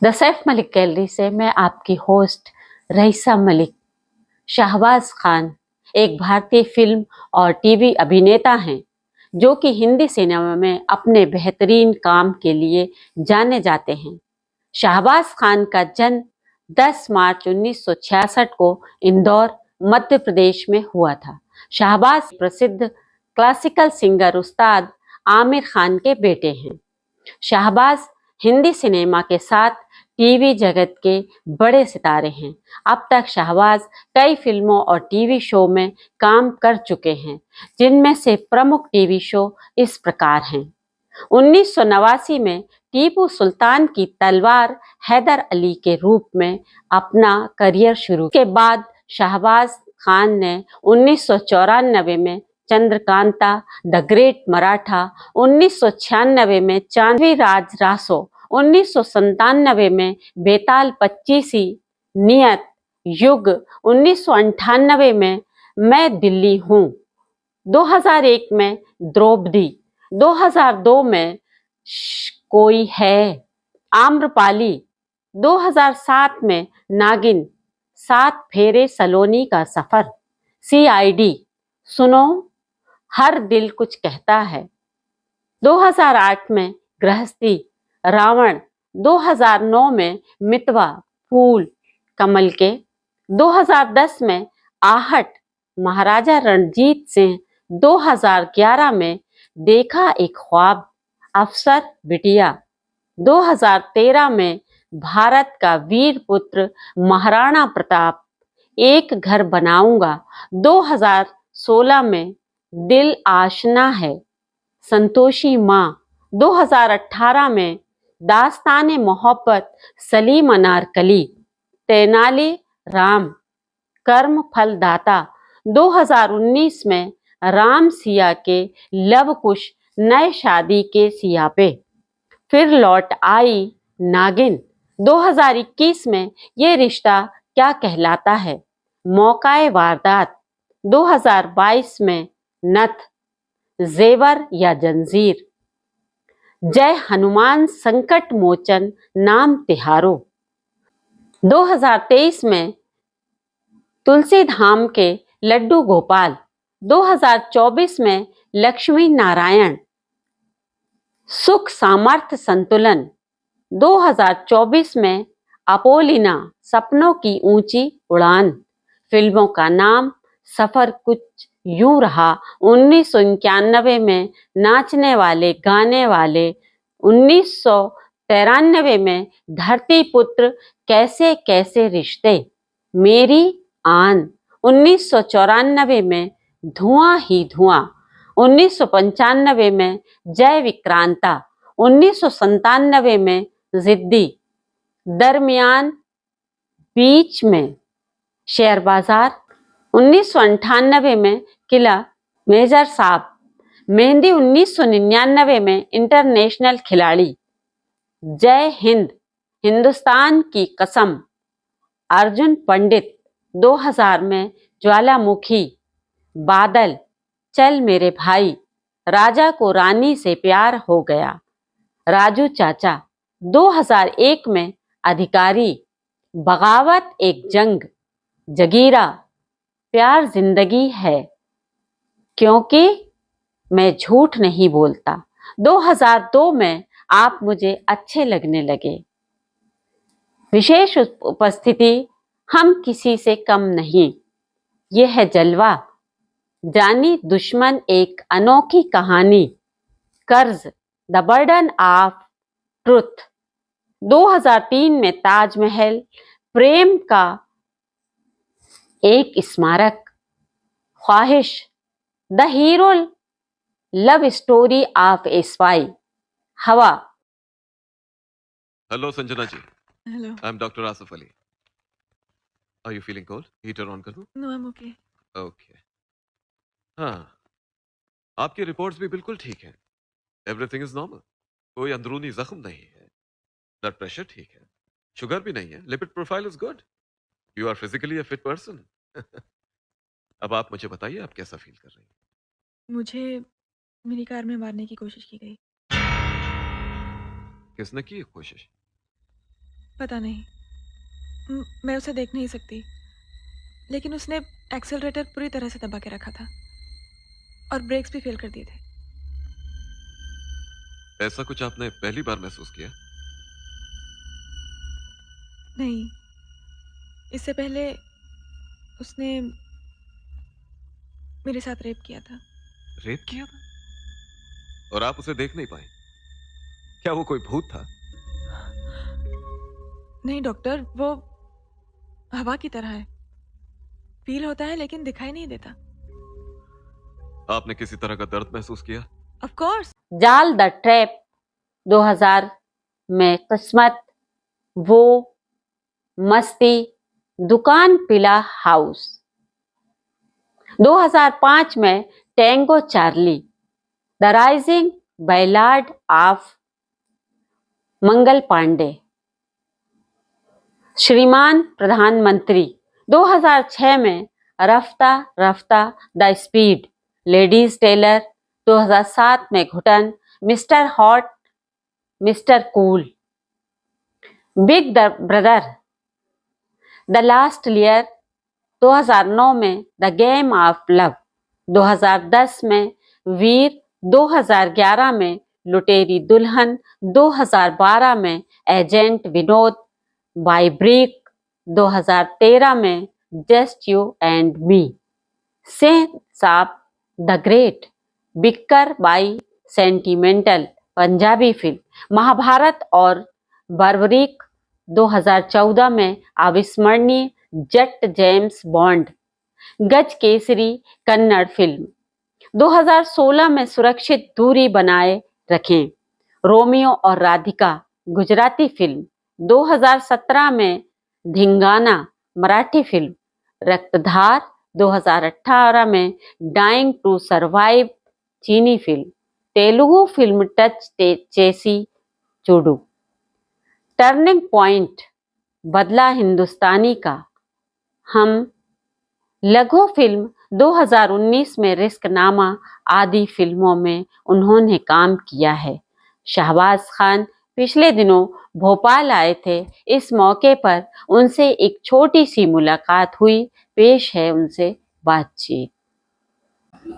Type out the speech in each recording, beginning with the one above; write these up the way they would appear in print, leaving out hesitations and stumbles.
The Saif Malik gallery से मैं आपकी होस्ट रईसा मलिक। शाहबाज खान एक भारतीय फिल्म और टीवी अभिनेता हैं जो कि हिंदी सिनेमा में अपने बेहतरीन काम के लिए जाने जाते हैं। शाहबाज खान का जन्म 10 मार्च 1966 को इंदौर, मध्य प्रदेश में हुआ था। शाहबाज प्रसिद्ध क्लासिकल सिंगर उस्ताद आमिर खान के बेटे हैं। शाहबाज हिंदी सिनेमा के साथ टीवी जगत के बड़े सितारे हैं। अब तक शाहबाज कई फिल्मों और टीवी शो में काम कर चुके हैं, जिनमें से प्रमुख टीवी शो इस प्रकार हैं। 1989 में टीपू सुल्तान की तलवार हैदर अली के रूप में अपना करियर शुरू के बाद शाहबाज खान ने 1994 में चंद्रकांता, द ग्रेट मराठा, 1996 में चांदवी राज रासो, 1997 में बेताल पच्चीसी, नियत, युग, 1998 में मैं दिल्ली हूँ, 2001 में द्रौपदी, 2002 में कोई है, आम्रपाली, 2007 में नागिन, 7 फेरे सलोनी का सफर, CID, सुनो, हर दिल कुछ कहता है, 2008 में गृहस्थी, रावण, 2009 में मितवा, फूल, कमल के, 2010 में आहट, महाराजा रणजीत सिंह, 2011 में देखा एक ख्वाब, अफसर बिटिया, 2013 में भारत का वीर पुत्र महाराणा प्रताप, एक घर बनाऊंगा, 2016 में दिल आशना है, संतोषी माँ, 2018 में दास्ताने मोहब्बत, सलीम अनारकली, तेनाली राम, कर्म फल दाता, 2019 में राम सिया के लव कुश, नए शादी के सियापे, फिर लौट आई नागिन, 2021 में ये रिश्ता क्या कहलाता है, मौकाए वारदात, 2022 में नथ, जेवर या जंजीर, जय हनुमान संकट मोचन नाम तिहारो, 2023 में तुलसी धाम के लड्डू गोपाल, 2024 में लक्ष्मी नारायण, सुख सामर्थ्य संतुलन, 2024 में अपोलिना, सपनों की ऊंची उड़ान। फिल्मों का नाम सफर कुछ यूं रहा, 1991 में नाचने वाले गाने वाले, 1993 में धरती पुत्र, कैसे कैसे रिश्ते, मेरी आन, 1994 में धुआं ही धुआं, 1995 में जय विक्रांता, 1997 में जिद्दी, दरमियान, बीच में शेयर बाजार, 1998 में किला, मेजर साहब, मेहंदी, 1999 में इंटरनेशनल खिलाड़ी, जय हिंद, हिंदुस्तान की कसम, अर्जुन पंडित, 2000 में ज्वालामुखी, बादल, चल मेरे भाई, राजा को रानी से प्यार हो गया, राजू चाचा, 2001 में अधिकारी, बगावत एक जंग, जगीरा, प्यार जिंदगी है, क्योंकि मैं झूठ नहीं बोलता, 2002 में आप मुझे अच्छे लगने लगे। विशेष उपस्थिति, हम किसी से कम नहीं, यह है जलवा, जानी दुश्मन एक अनोखी कहानी, कर्ज, द बर्डन ऑफ ट्रुथ, 2003 में ताजमहल, प्रेम का एक स्मारक, Khwahish, the hero love story of a spy, Hawa. Hello Sanjana ji. Hello. I am doctor Asif Ali. Are you feeling cold? Heater on कर दूं? No, I am okay. Okay. हाँ, आपकी रिपोर्ट्स भी बिल्कुल ठीक हैं। Everything is normal. कोई अंदरूनी जख्म नहीं है। ब्लड प्रेशर ठीक है, शुगर भी नहीं है, lipid profile is good. You are physically a fit person. अब आप मुझे बताइए, आप कैसा फील कर रही हैं? मुझे मेरी कार में मारने की कोशिश की गई। किसने की ये कोशिश? पता नहीं। मैं उसे देख नहीं सकती, लेकिन उसने एक्सेलरेटर पूरी तरह से दबा के रखा था और ब्रेक्स भी फेल कर दिए थे। ऐसा कुछ आपने पहली बार महसूस किया? नहीं, इससे पहले उसने मेरे साथ रेप किया था। रेप किया था? और आप उसे देख नहीं पाई? क्या वो कोई भूत था? नहीं डॉक्टर, वो हवा की तरह है, फील होता है लेकिन दिखाई नहीं देता। आपने किसी तरह का दर्द महसूस किया? Of course. जाल द ट्रैप 2000 में किस्मत, वो, मस्ती, दुकान पिला हाउस। 2005 में tango charlie, the rising ballad of Mangal Pandey, Shriman Pradhanmantri. 2006 में रफ्ता रफ्ता द स्पीड, लेडीज टेलर। 2007 में घुटन, mister hot, mister cool, big brother, the last layer. 2009 में द गेम ऑफ लव। 2010 में वीर। 2011 में लुटेरी दुल्हन। 2012 में एजेंट विनोद बाय ब्रिक। 2013 में just you and me, sense of the great, बिक्कर बाई सेंटिमेंटल, पंजाबी फिल्म। महाभारत और बर्बरिक। 2014 में अविस्मरणीय जट जेम्स बॉन्ड, गज केसरी, कन्नड़ फिल्म। 2016 में सुरक्षित दूरी बनाए रखें, रोमियो और राधिका, गुजराती फिल्म। 2017 में धिंगाना, मराठी फिल्म। रक्तधार। 2018 में डाइंग टू सरवाइव, चीनी फिल्म। तेलुगु फिल्म touch Chesi Chudu. Turning point, बदला हिंदुस्तानी का, हम, लघु फिल्म। 2019 में रिस्कनामा आदि फिल्मों में उन्होंने काम किया है। शहबाज खान पिछले दिनों भोपाल आए थे, इस मौके पर उनसे एक छोटी सी मुलाकात हुई। पेश है उनसे बातचीत।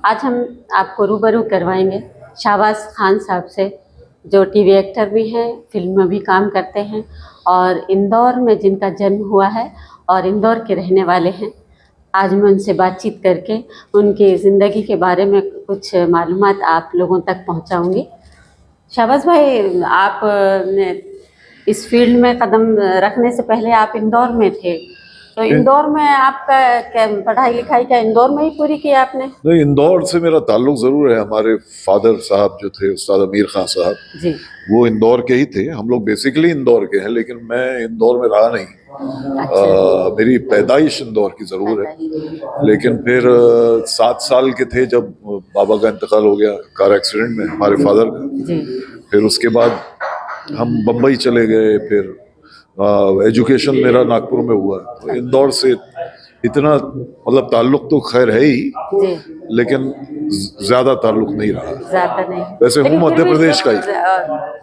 आज हम आपको रूबरू करवाएंगे शहबाज खान साहब से, जो टीवी एक्टर भी हैं, फिल्म में भी काम करते हैं और इंदौर में जिनका जन्म हुआ है और इंदौर के रहने वाले हैं। आज मैं उनसे बातचीत करके उनकी ज़िंदगी के बारे में कुछ मालूमात आप लोगों तक पहुंचाऊंगी। शहबाज भाई, आप ने इस फील्ड में कदम रखने से पहले आप इंदौर में थे, तो इंदौर में आपका क्या पढ़ाई लिखाई क्या इंदौर में ही पूरी की आपने? नहीं, इंदौर से मेरा ताल्लुक ज़रूर है। हमारे फादर साहब जो थे उस्ताद अमीर खान साहब जी, वो इंदौर के ही थे। हम लोग बेसिकली इंदौर के हैं, लेकिन मैं इंदौर में रहा नहीं। अच्छा। मेरी पैदाइश इंदौर की ज़रूर है, लेकिन फिर 7 साल के थे जब बाबा का इंतकाल हो गया कार एक्सीडेंट में, हमारे फादर का। जी, फिर उसके बाद हम बम्बई चले गए। फिर एजुकेशन मेरा नागपुर में हुआ। तो इंदौर से इतना मतलब ताल्लुक तो खैर है ही, जी, लेकिन ज्यादा ताल्लुक नहीं रहा। ज्यादा नहीं। वैसे हूँ लेकिन मध्य फिर भी प्रदेश का ही।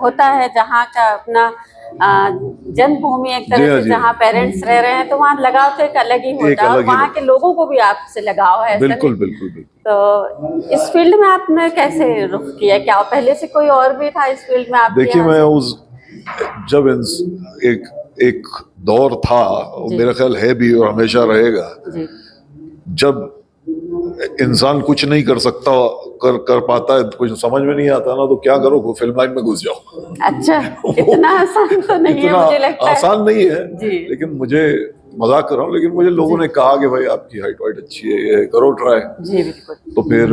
होता है जहाँ का अपना जन्मभूमि, एक जी तरह हाँ, से जी। जहाँ पेरेंट्स रह रहे हैं, तो वहाँ लगाव तो एक अलग ही होता है और अलग ही वहाँ होता के लोगों को भी आपसे लगाव है, ऐसा बिल्कुल नहीं? बिल्कुल बिल्कुल। तो इस फील्ड में आपने कैसे रुख किया? क्या पहले से कोई और भी था इस फील्ड में आपके देखिए, यहाँ मैं से? उस जब एक एक दौर था, और जी। मेरा ख्याल है भी और हमेशा रहेगा, जी, जब इंसान कुछ नहीं कर सकता, कर पाता है, कुछ समझ में नहीं आता ना, तो क्या करो, फिल्म लाइन में घुस जाओ। अच्छा, इतना आसान तो नहीं है इतना मुझे लगता है। आसान नहीं है, जी। लेकिन मुझे, मजाक कर रहा हूँ, लेकिन मुझे लोगों ने कहा कि भाई आपकी हाइट वाइट अच्छी है, ये करो ट्राई। जी बिल्कुल। तो फिर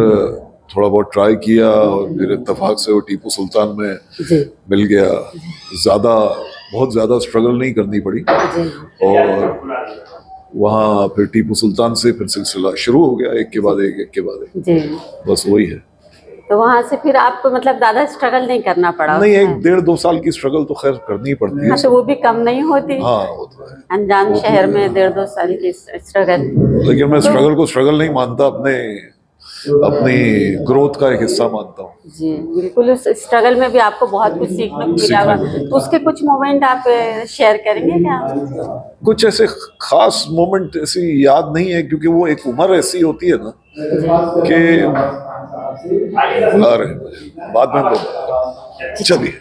थोड़ा बहुत ट्राई किया और फिर इत्तेफाक से वो टीपू सुल्तान में जी, मिल गया। बहुत ज़्यादा स्ट्रगल नहीं करनी पड़ी, जी, और वहाँ फिर टीपू सुल्तान से फिर सिलसिला शुरू हो गया, एक के बाद एक, एक के बाद एक। जी। बस वही है। तो वहाँ से फिर आपको मतलब ज्यादा स्ट्रगल नहीं करना पड़ा? नहीं, उसमें? 1-1.5-2 साल की स्ट्रगल तो खैर करनी पड़ती है। हाँ, तो वो भी कम नहीं होती। हाँ, वो तो है। अनजान शहर में 1.5-2 साल की स्ट्रगल। लेकिन मैं स्ट्रगल को स्ट्रगल नहीं मानता, अपने अपनी ग्रोथ का एक हिस्सा मानता हूँ। जी बिल्कुल, उस स्ट्रगल में भी आपको बहुत कुछ सीखने को मिला होगा, तो उसके कुछ मोमेंट आप शेयर करेंगे क्या? कुछ ऐसे खास मोमेंट ऐसी याद नहीं है, क्योंकि वो एक उम्र ऐसी होती है ना कि आ रहे हैं मुझे, बाद में बोलूंगा। चलिए।